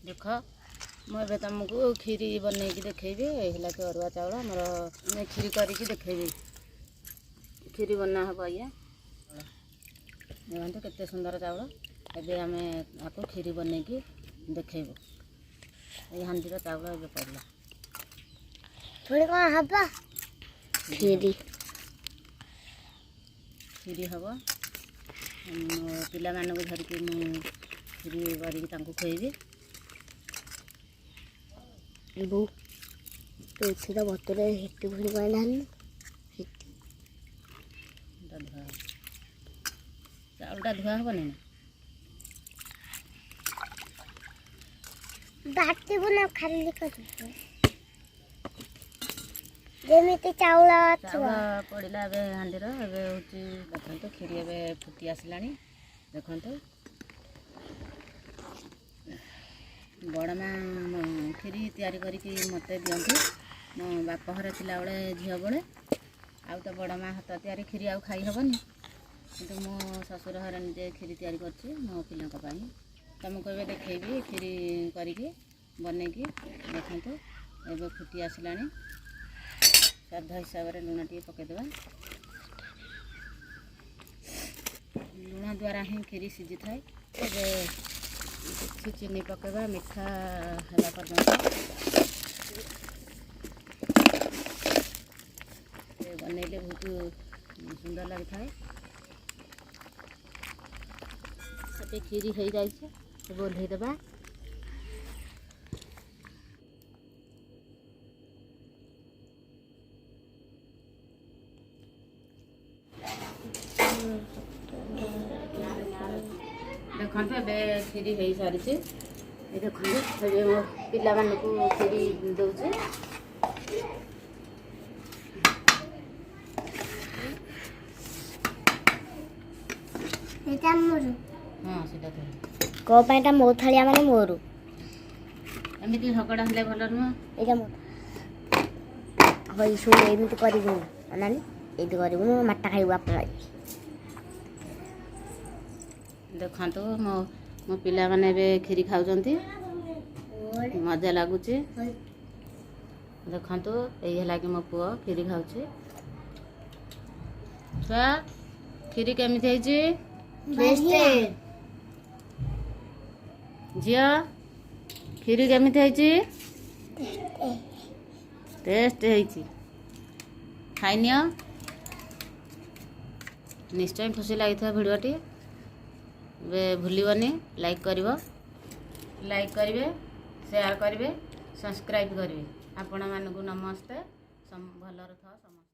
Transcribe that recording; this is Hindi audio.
देख मुझे तुमको खीरी बनईकि देखेबी है कि अरुआ चाउल मोर खीरी करके देखेबी खीरी बना हम ये देखते केते सुंदर चाउल एबे आम आपको खीरी बनईकि देखेबू ये हांडीर चाउल ए पड़ला थोड़ी कौन हबा खीरी खीरी हम पिला मानक धरिकी खीरी करके खुएबी बो तुलसी का बतरे हेटी भूल गए चाउलटा धुआ हेनी ना बाटी ना खाली जमी चाउल पड़ा हांडीर देखो खीरी ए फुटी आसला देखो बड़ माँ खीरी तैयारी करके मत दिखती मो बापर थिला बेले झील बेले आउ तो बड़ माँ हाथ तैयारी खीरी आउ खाई हेनी कि मो ससुर घर निजे खीरी तैयारी कर मो पिला तुमको ए देखेबी खीरी करके बनईकि देखो ए फुटी आसला स्वाद हिसाब से लुण टे पकईदे लुण द्वारा ही खीरी सीझी थाए चीनी पकेबा मीठा है पर्यंत बनईले बहुत सुंदर लगी थाए खीरी हो जाए ओल्हेदेबा देखते ए खीरी हो सारी देखते मो पिला मानू खीरी दौचे हाँ से कौटा मो थालिया माने मोर एमती झगड़ा हेल्ले भल नुह ये हई शुण एमती करू अनानी ये करू माटा खाइबू आप देखो मो मो पिला माने बे खीरी खाउजंती मजा लगुच देखो ये कि मो पुओ खीरी खाऊे छुआ खीरी केमी झील खीरी केमी टेस्ट खाई निश्चय खुशी लगी भिडियोटी भूलनी लाइक करेंगे शेयर करेंगे सब्सक्राइब करेंगे आपण मानक नमस्ते भलर था समस्त।